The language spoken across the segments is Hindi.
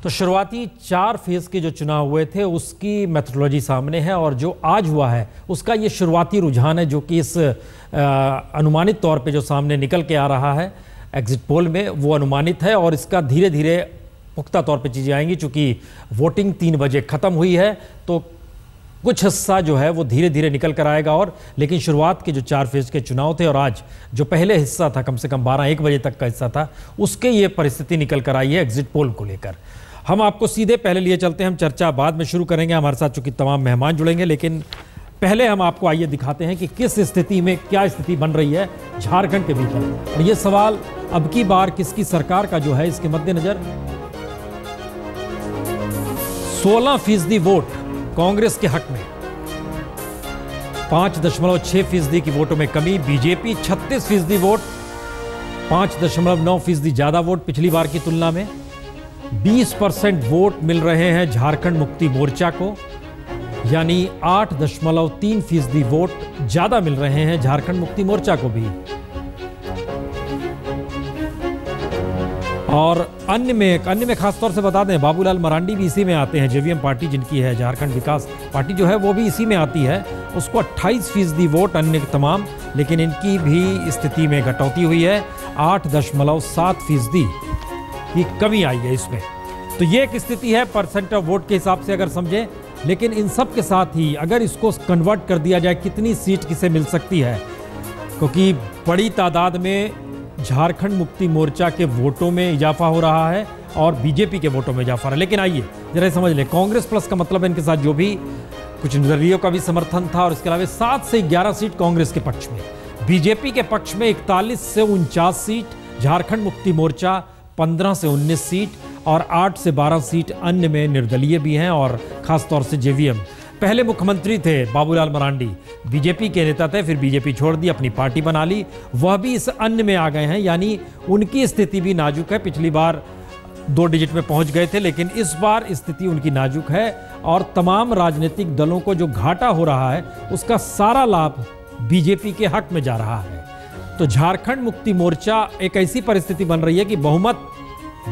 तो शुरुआती 4 फेज के जो चुनाव हुए थे उसकी मेथोडोलॉजी सामने है और जो आज हुआ है उसका ये शुरुआती रुझान है जो कि इस अनुमानित तौर पे जो सामने निकल के आ रहा है एग्जिट पोल में, वो अनुमानित है और इसका धीरे धीरे पुख्ता तौर पे चीज़ें आएंगी। चूँकि वोटिंग 3 बजे ख़त्म हुई है तो कुछ हिस्सा जो है वो धीरे धीरे निकल कर आएगा और लेकिन शुरुआत के जो 4 फेज के चुनाव थे और आज जो पहले हिस्सा था कम से कम 12-1 बजे तक का हिस्सा था उसके ये परिस्थिति निकल कर आई है एग्जिट पोल को लेकर। हम आपको सीधे पहले लिए चलते हैं, हम चर्चा बाद में शुरू करेंगे। हमारे साथ चूंकि तमाम मेहमान जुड़ेंगे लेकिन पहले हम आपको आइए दिखाते हैं कि किस स्थिति में क्या स्थिति बन रही है झारखंड के भीतर। और ये सवाल अब की बार किसकी सरकार का जो है इसके मद्देनजर 16% वोट कांग्रेस के हक में, 5.6% की वोटों में कमी। बीजेपी 36% वोट, 5.9% ज्यादा वोट पिछली बार की तुलना में। 20% वोट मिल रहे हैं झारखंड मुक्ति मोर्चा को, यानी 8.3% वोट ज्यादा मिल रहे हैं झारखंड मुक्ति मोर्चा को भी। और अन्य में खास तौर से बता दें बाबूलाल मरांडी भी इसी में आते हैं। जेवीएम पार्टी जिनकी है, झारखंड विकास पार्टी जो है वो भी इसी में आती है, उसको 28% वोट अन्य तमाम, लेकिन इनकी भी स्थिति में कटौती हुई है, 8.7% की कमी आई है इसमें। तो ये एक स्थिति है परसेंट ऑफ वोट के हिसाब से अगर समझें। लेकिन इन सब के साथ ही अगर इसको कन्वर्ट कर दिया जाए कितनी सीट किसे मिल सकती है, क्योंकि बड़ी तादाद में झारखंड मुक्ति मोर्चा के वोटों में इजाफा हो रहा है और बीजेपी के वोटों में इजाफा रहा है। लेकिन आइए जरा समझ लें, कांग्रेस प्लस का मतलब है इनके साथ जो भी कुछ निर्दलीयों का भी समर्थन था और इसके अलावा 7 से 11 सीट कांग्रेस के पक्ष में, बीजेपी के पक्ष में 41 से 49 सीट, झारखंड मुक्ति मोर्चा 15 से 19 सीट और 8 से 12 सीट अन्य में निर्दलीय भी हैं और खासतौर से जेवीएम। पहले मुख्यमंत्री थे बाबूलाल मरांडी, बीजेपी के नेता थे, फिर बीजेपी छोड़ दी, अपनी पार्टी बना ली, वह भी इस अन्य में आ गए हैं, यानी उनकी स्थिति भी नाजुक है। पिछली बार 2 डिजिट में पहुंच गए थे लेकिन इस बार स्थिति उनकी नाजुक है और तमाम राजनीतिक दलों को जो घाटा हो रहा है उसका सारा लाभ बीजेपी के हक में जा रहा है। तो झारखंड मुक्ति मोर्चा एक ऐसी परिस्थिति बन रही है कि बहुमत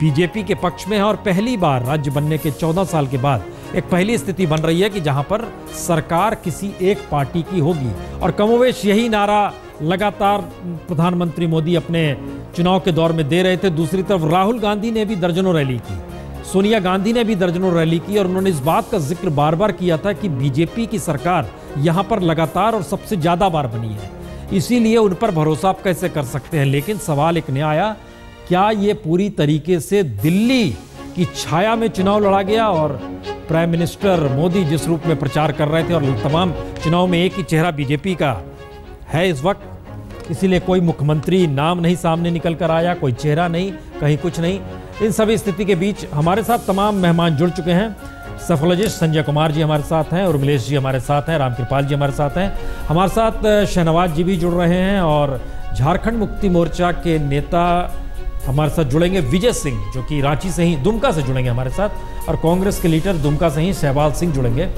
बीजेपी के पक्ष में है और पहली बार राज्य बनने के 14 साल के बाद एक पहली स्थिति बन रही है कि जहां पर सरकार किसी एक पार्टी की होगी। और कमोवेश यही नारा लगातार प्रधानमंत्री मोदी अपने चुनाव के दौर में दे रहे थे। दूसरी तरफ राहुल गांधी ने भी दर्जनों रैली की, सोनिया गांधी ने भी दर्जनों रैली की और उन्होंने इस बात का जिक्र बार बार किया था कि बीजेपी की सरकार यहां पर लगातार और सबसे ज्यादा बार बनी है, इसीलिए उन पर भरोसा आप कैसे कर सकते हैं। लेकिन सवाल एक नया आया, क्या ये पूरी तरीके से दिल्ली की छाया में चुनाव लड़ा गया और प्राइम मिनिस्टर मोदी जिस रूप में प्रचार कर रहे थे और तमाम चुनाव में एक ही चेहरा बीजेपी का है इस वक्त, इसीलिए कोई मुख्यमंत्री नाम नहीं सामने निकल कर आया, कोई चेहरा नहीं, कहीं कुछ नहीं। इन सभी स्थिति के बीच हमारे साथ तमाम मेहमान जुड़ चुके हैं। सफोलॉजिस्ट संजय कुमार जी हमारे साथ हैं, उर्मिलेश जी हमारे साथ हैं, रामकृपाल जी हमारे साथ हैं, हमारे साथ शहनवाज जी भी जुड़ रहे हैं और झारखंड मुक्ति मोर्चा के नेता हमारे साथ जुड़ेंगे विजय सिंह जो कि रांची से ही, दुमका से जुड़ेंगे हमारे साथ, और कांग्रेस के लीडर दुमका से ही शहबाज सिंह जुड़ेंगे।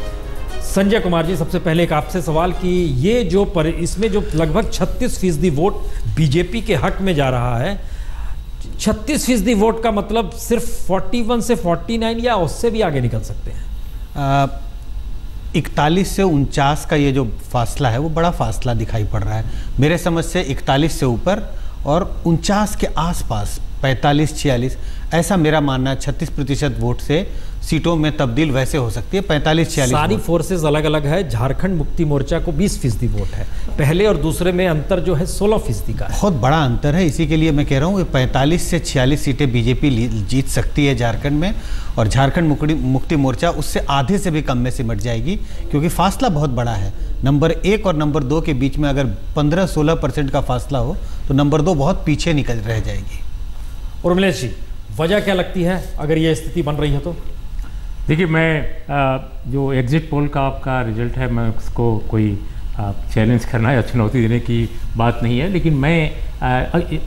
संजय कुमार जी, सबसे पहले एक आपसे सवाल कि ये जो इसमें जो लगभग 36% वोट बीजेपी के हक में जा रहा है, 36% वोट का मतलब सिर्फ 41 से 49 या उससे भी आगे निकल सकते हैं? 41 से 49 का ये जो फासला है वो बड़ा फासला दिखाई पड़ रहा है मेरे समझ से। 41 से ऊपर और 49 के आसपास 45-46, ऐसा मेरा मानना है। 36% वोट से सीटों में तब्दील वैसे हो सकती है, 45-46। सारी फोर्सेस अलग अलग है। झारखंड मुक्ति मोर्चा को 20% वोट है, पहले और दूसरे में अंतर जो है 16% का है। बहुत बड़ा अंतर है, इसी के लिए मैं कह रहा हूँ 45 से 46 सीटें बीजेपी जीत सकती है झारखंड में और झारखंड मुक्ति मोर्चा उससे आधे से भी कम में सिमट जाएगी, क्योंकि फासला बहुत बड़ा है। नंबर 1 और नंबर 2 के बीच में अगर 15-16% का फासला हो तो नंबर 2 बहुत पीछे निकल रह जाएगी। उर्मिलेश जी, वजह क्या लगती है अगर ये स्थिति बन रही है तो? देखिए, मैं जो एग्जिट पोल का आपका रिजल्ट है, मैं उसको कोई चैलेंज करना या चुनौती देने की बात नहीं है, लेकिन मैं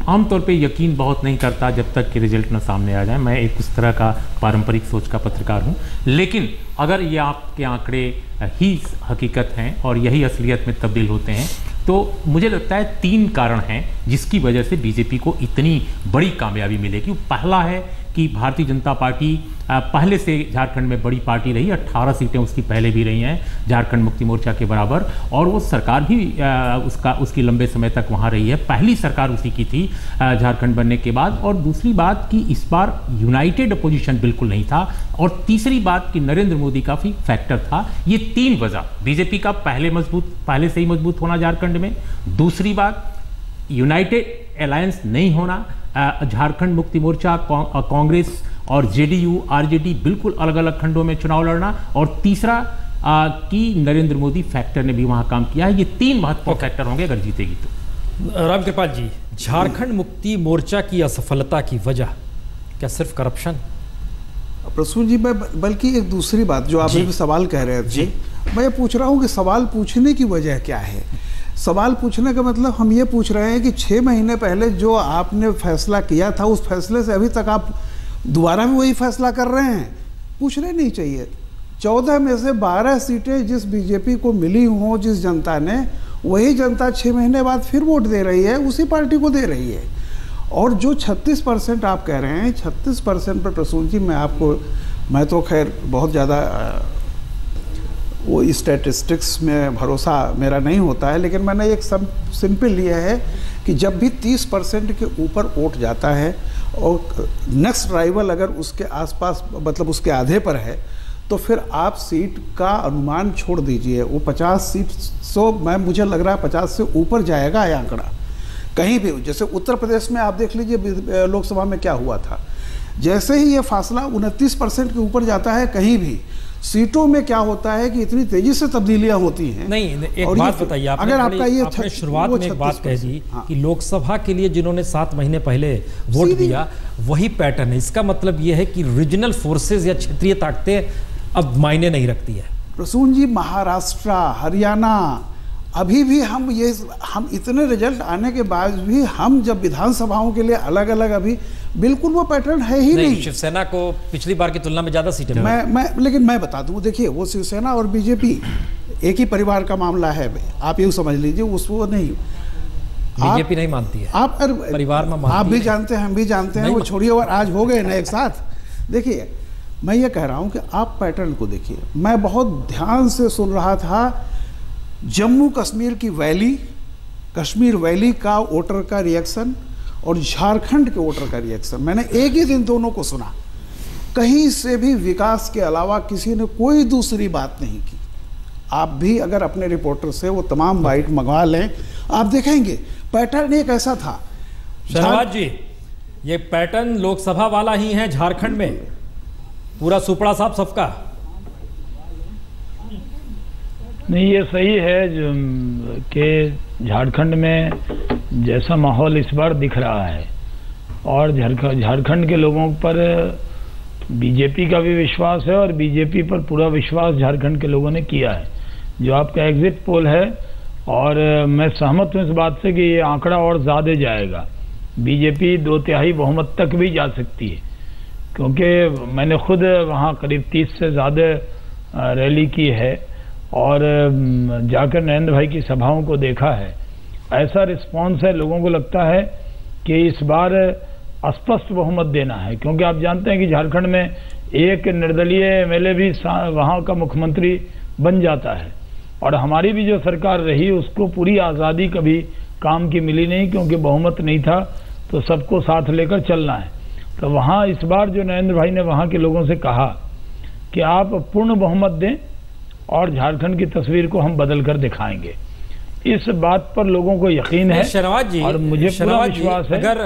आमतौर पे यकीन बहुत नहीं करता जब तक कि रिजल्ट ना सामने आ जाए। मैं एक उस तरह का पारंपरिक सोच का पत्रकार हूँ, लेकिन अगर ये आपके आंकड़े ही हकीकत हैं और यही असलियत में तब्दील होते हैं तो मुझे लगता है 3 कारण हैं जिसकी वजह से बीजेपी को इतनी बड़ी कामयाबी मिलेगी। पहला है कि भारतीय जनता पार्टी पहले से झारखंड में बड़ी पार्टी रही, 18 सीटें उसकी पहले भी रही हैं झारखंड मुक्ति मोर्चा के बराबर, और वो सरकार भी उसकी लंबे समय तक वहाँ रही है। पहली सरकार उसी की थी झारखंड बनने के बाद। और दूसरी बात कि इस बार यूनाइटेड अपोजिशन बिल्कुल नहीं था, और तीसरी बात कि नरेंद्र मोदी का भी फैक्टर था। ये 3 वजह, बीजेपी का पहले से ही मजबूत होना झारखंड में, दूसरी बात यूनाइटेड अलायंस नहीं होना, झारखंड मुक्ति मोर्चा, कांग्रेस और जेडीयू आरजेडी बिल्कुल अलग अलग खंडों में चुनाव लड़ना, और तीसरा कि नरेंद्र मोदी फैक्टर ने भी वहां काम किया है। ये 3 महत्वपूर्ण फैक्टर होंगे अगर जीतेगी तो। रामकृपाल जी, झारखंड मुक्ति मोर्चा की असफलता की वजह क्या सिर्फ करप्शन? प्रसून जी, मैं बल्कि एक दूसरी बात जो आप अभी सवाल कह रहे थे, मैं ये पूछ रहा हूँ कि सवाल पूछने की वजह क्या है। सवाल पूछने का मतलब हम ये पूछ रहे हैं कि 6 महीने पहले जो आपने फैसला किया था, उस फैसले से अभी तक आप दोबारा भी वही फैसला कर रहे हैं। पूछने नहीं चाहिए। 14 में से 12 सीटें जिस बीजेपी को मिली हों, जिस जनता ने, वही जनता 6 महीने बाद फिर वोट दे रही है, उसी पार्टी को दे रही है। और जो 36% आप कह रहे हैं, 36% पर प्रसून जी मैं तो खैर बहुत ज़्यादा वो स्टैटिस्टिक्स में भरोसा मेरा नहीं होता है, लेकिन मैंने एक सिंपल ये है कि जब भी 30% के ऊपर वोट जाता है और नेक्स्ट राइवल अगर उसके आसपास मतलब उसके आधे पर है, तो फिर आप सीट का अनुमान छोड़ दीजिए। वो 50 सीट मुझे लग रहा है 50 से ऊपर जाएगा ये आंकड़ा कहीं भी। जैसे उत्तर प्रदेश में आप देख लीजिए लोकसभा में क्या हुआ था। जैसे ही ये फासला 29% के ऊपर जाता है कहीं भी, सीटों में क्या होता है कि इतनी तेजी से तब्दीलियां होती हैं। नहीं, एक बात बताइए, अगर आपका ये आपने शुरुआत में एक बात कह दी कि लोकसभा के लिए जिन्होंने 7 महीने पहले वोट दिया वही पैटर्न है। इसका मतलब ये है कि रीजनल फोर्सेस या क्षेत्रीय ताकतें अब मायने नहीं रखती है। प्रसून जी, महाराष्ट्र, हरियाणा, अभी भी हम इतने रिजल्ट आने के बाद भी हम जब विधानसभाओं के लिए अलग अलग, अभी बिल्कुल वो पैटर्न है ही नहीं। शिवसेना को पिछली बार की तुलना में ज्यादा सीटें लेकिन मैं बता दूं, देखिए वो शिवसेना और बीजेपी एक ही परिवार का मामला है, आप यूँ समझ लीजिए। उसको नहीं, बीजेपी नहीं मानती है, आप परिवार में आप भी जानते हैं, हम भी जानते हैं, वो छोड़िए। और आज हो गए ना एक साथ। देखिए, मैं ये कह रहा हूँ कि आप पैटर्न को देखिए। मैं बहुत ध्यान से सुन रहा था जम्मू कश्मीर की कश्मीर वैली का वोटर का रिएक्शन और झारखंड के वोटर का रिएक्शन। मैंने एक ही दिन दोनों को सुना। कहीं से भी विकास के अलावा किसी ने कोई दूसरी बात नहीं की। आप भी अगर अपने रिपोर्टर से वो तमाम बाइट मंगवा लें, आप देखेंगे पैटर्न एक ऐसा था। शहनाज जी, ये पैटर्न लोकसभा वाला ही है झारखंड में, पूरा सुपड़ा साहब सबका नहीं। ये सही है कि झारखंड में जैसा माहौल इस बार दिख रहा है, और झारखंड के लोगों पर बीजेपी का भी विश्वास है, और बीजेपी पर पूरा विश्वास झारखंड के लोगों ने किया है। जो आपका एग्जिट पोल है, और मैं सहमत हूँ इस बात से कि ये आंकड़ा और ज़्यादा जाएगा। बीजेपी 2/3 बहुमत तक भी जा सकती है, क्योंकि मैंने खुद वहाँ करीब 30 से ज़्यादा रैली की है और जाकर नरेंद्र भाई की सभाओं को देखा है। ऐसा रिस्पांस है, लोगों को लगता है कि इस बार स्पष्ट बहुमत देना है, क्योंकि आप जानते हैं कि झारखंड में एक निर्दलीय एमएलए भी वहाँ का मुख्यमंत्री बन जाता है, और हमारी भी जो सरकार रही उसको पूरी आज़ादी कभी काम की मिली नहीं, क्योंकि बहुमत नहीं था, तो सबको साथ लेकर चलना है। तो वहाँ इस बार जो नरेंद्र भाई ने वहाँ के लोगों से कहा कि आप पूर्ण बहुमत दें और झारखंड की तस्वीर को हम बदल कर दिखाएंगे, इस बात पर लोगों को यकीन है। शहनवाज जी, और मुझे पूरा विश्वास है अगर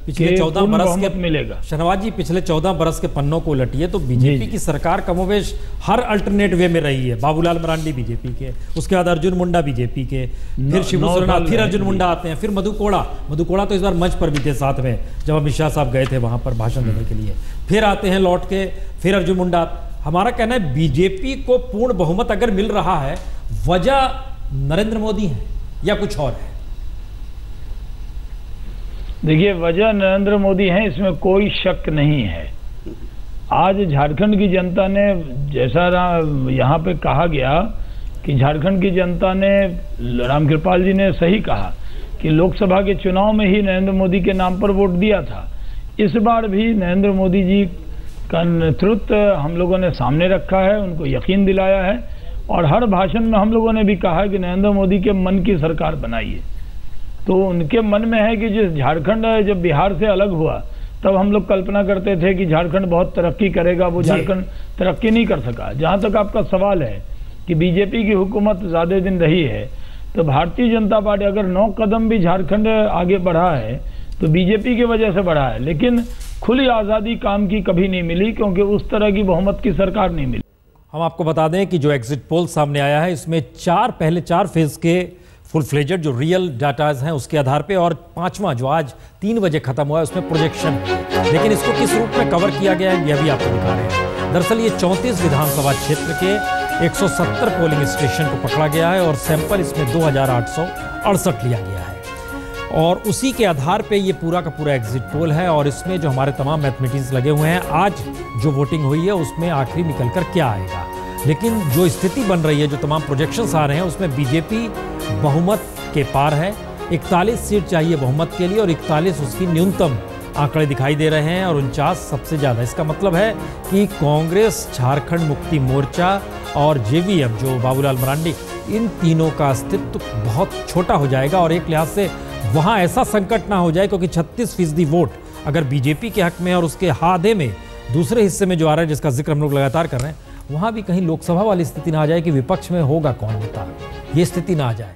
पिछले 14 बरस के मिलेगा। शहनवाज जी, पिछले 14 बरस के पन्नों को उलटिए तो बीजेपी की सरकार कमोवेश हर अल्टरनेट वे में रही है। बाबूलाल मरांडी बीजेपी के, उसके बाद अर्जुन मुंडा बीजेपी के, फिर शिबू सोरेन, फिर अर्जुन मुंडा आते हैं, फिर मधु कोड़ा तो इस बार मंच पर भी थे साथ में जब अमित शाह साहब गए थे वहां पर भाषण देने के लिए, फिर आते हैं लौट के, फिर अर्जुन मुंडा। हमारा कहना है बीजेपी को पूर्ण बहुमत अगर मिल रहा है, वजह नरेंद्र मोदी है या कुछ और है? देखिए, वजह नरेंद्र मोदी है, इसमें कोई शक नहीं है। आज झारखंड की जनता ने, जैसा यहाँ पे कहा गया कि झारखंड की जनता ने, रामकृपाल जी ने सही कहा कि लोकसभा के चुनाव में ही नरेंद्र मोदी के नाम पर वोट दिया था। इस बार भी नरेंद्र मोदी जी का नेतृत्व हम लोगों ने सामने रखा है, उनको यकीन दिलाया है और हर भाषण में हम लोगों ने भी कहा है कि नरेंद्र मोदी के मन की सरकार बनाइए। तो उनके मन में है कि जिस झारखंड जब बिहार से अलग हुआ तब हम लोग कल्पना करते थे कि झारखंड बहुत तरक्की करेगा, वो झारखंड तरक्की नहीं कर सका। जहाँ तक आपका सवाल है कि बीजेपी की हुकूमत ज़्यादा दिन रही है, तो भारतीय जनता पार्टी अगर 9 कदम भी झारखंड आगे बढ़ा है तो बीजेपी की वजह से बढ़ा है, लेकिन खुली आज़ादी काम की कभी नहीं मिली क्योंकि उस तरह की बहुमत की सरकार नहीं मिली। हम आपको बता दें कि जो एग्जिट पोल सामने आया है इसमें पहले चार फेज के फुल फ्लेजेड जो रियल डाटाज हैं उसके आधार पे और 5वां जो आज 3 बजे खत्म हुआ है उसमें प्रोजेक्शन है। लेकिन इसको किस रूप में कवर किया गया है यह भी आपको दिखा रहे हैं। दरअसल ये 34 विधानसभा क्षेत्र के 170 पोलिंग स्टेशन को पकड़ा गया है और सैंपल इसमें 2868 लिया गया है और उसी के आधार पे ये पूरा का पूरा एग्जिट पोल है। और इसमें जो हमारे तमाम मैथमेटिक्स लगे हुए हैं, आज जो वोटिंग हुई है उसमें आखिरी निकल कर क्या आएगा। लेकिन जो स्थिति बन रही है, जो तमाम प्रोजेक्शंस आ रहे हैं उसमें बीजेपी बहुमत के पार है। 41 सीट चाहिए बहुमत के लिए और 41 उसकी न्यूनतम आंकड़े दिखाई दे रहे हैं और 49 सबसे ज़्यादा। इसका मतलब है कि कांग्रेस, झारखंड मुक्ति मोर्चा और जेवीएम जो बाबूलाल मरांडी, इन तीनों का अस्तित्व बहुत छोटा हो जाएगा और एक लिहाज से वहाँ ऐसा संकट ना हो जाए क्योंकि 36% वोट अगर बीजेपी के हक में और उसके आधे में दूसरे हिस्से में जो आ रहा है जिसका जिक्र हम लोग लगातार कर रहे हैं, वहाँ भी कहीं लोकसभा वाली स्थिति ना आ जाए कि विपक्ष में होगा कौन नेता, ये स्थिति ना आ जाए।